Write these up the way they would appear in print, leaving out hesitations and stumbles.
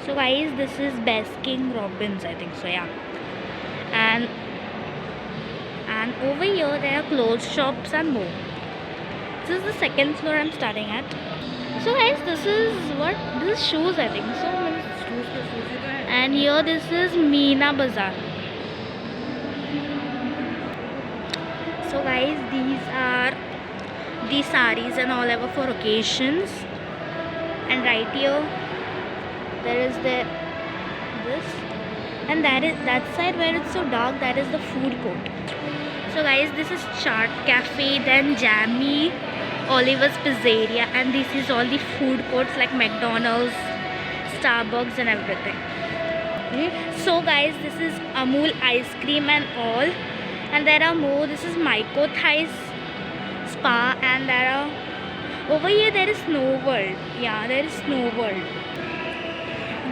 So guys, this is Baskin Robbins, I think so, yeah. And over here there are clothes shops and more. This is the second floor I'm starting at. So guys, this is what? This is shoes, I think so. And here this is Meena Bazaar. So guys, these are the saris and all ever for occasions. And right here there is this, and that side where it's so dark, that is the food court. So guys, this is Chaat Cafe, then Jammy, Oliver's Pizzeria, and this is all the food courts like McDonald's, Starbucks and everything. So guys, this is Amul ice cream and all, and there are more. This is Myco Thais Spa, and there are over here there is Snow World. Yeah, there is Snow World.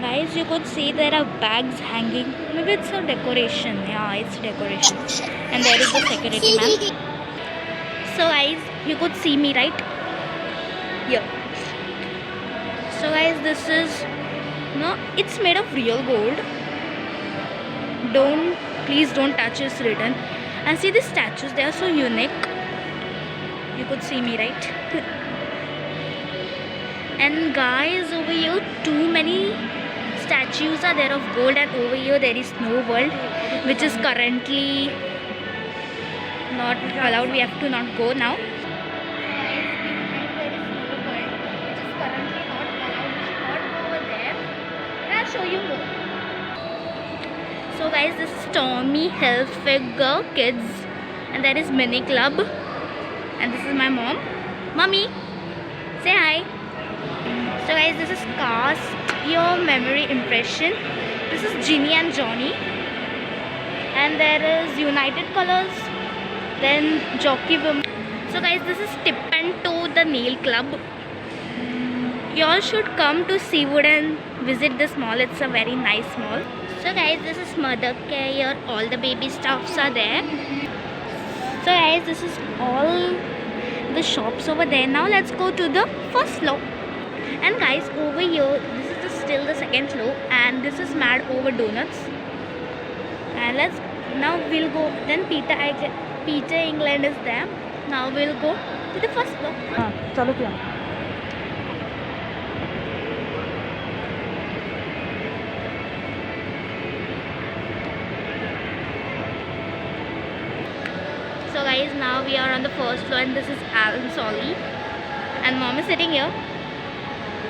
Guys, you could see there are bags hanging. Maybe it's a decoration. Yeah, it's decoration. And there is the security man. So guys, you could see me, right? Yeah. So guys, this is it's made of real gold. Please don't touch, it's written. And see the statues, they are so unique. You could see me, right? And guys, over here too many statues are there of gold, and over here there is Snow World, which is currently not allowed. We have to not go now. I'll show you more. So guys, this is Tommy Hilfiger Kids, and that is Mini Club, and this is my mom. Mommy, say hi. So guys, this is Cast Your Memory Impression. This is Ginny and Johnny, and there is United Colors, then Jockey Women. So guys, this is Tip and Toe, the nail club. You all should come to Seawood and visit this mall. It's a very nice mall. So guys, this is Mother Care. Here all the baby stuffs are there. So guys, this is all the shops over there. Now let's go to the first floor. And guys, over here, this is still the second floor, and this is Mad Over Donuts. And now we'll go. Then Peter England is there. Now we'll go to the first floor. चलो क्या So guys, now we are on the first floor, and this is Alan Solly, and mom is sitting here,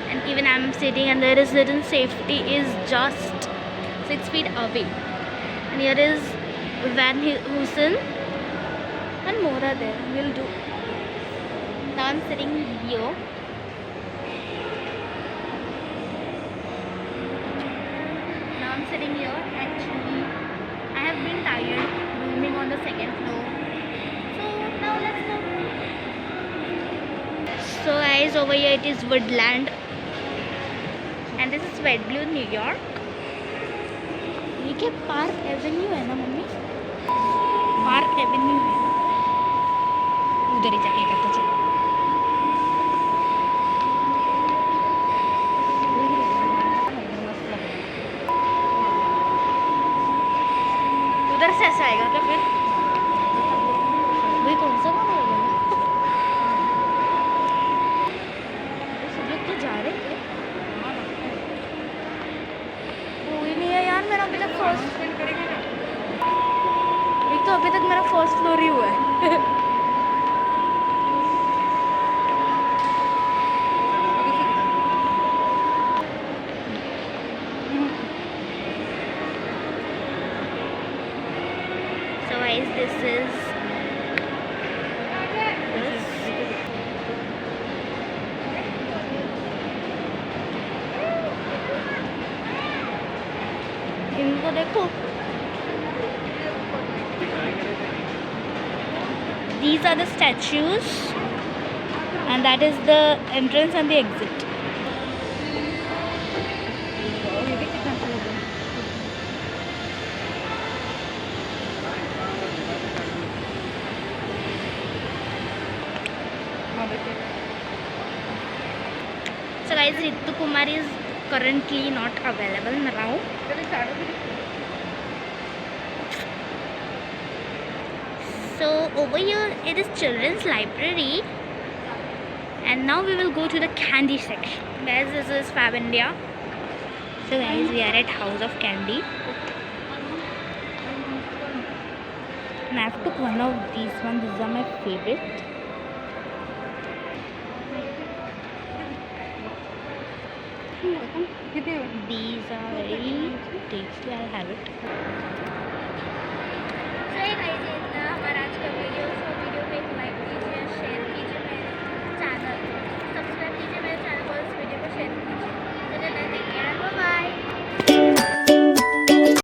and even I'm sitting, and there is written safety is just 6 feet away. And here is Van Heusen and more are there. We'll do. Now I'm sitting here. Now I'm sitting here. Actually, I have been tired rooming on the second floor. So now let's go. So guys, over here it is Woodland, and this is Wet Blue, New York. ये क्या park Avenue है ना mummy? Park Avenue है, उधर ही जाके करते चलो. उधर से ऐसा आएगा क्या फिर? वही कौन सा गाना है? सब लोग तो जा रहे हैं. कोई नहीं है यार, मेरा अभी तक फर्स्ट फ्लोर ही हुआ है. So guys, this is इनको देखो. These are the statues, and that is the entrance and the exit. So guys, Ritu Kumar is currently not available now. So over here it is children's library, and now we will go to the candy section. Guys, this is Fab India. So guys, we are at House of Candy, and I have took one of these ones. These are my favorite. These are very tasty. I'll have it.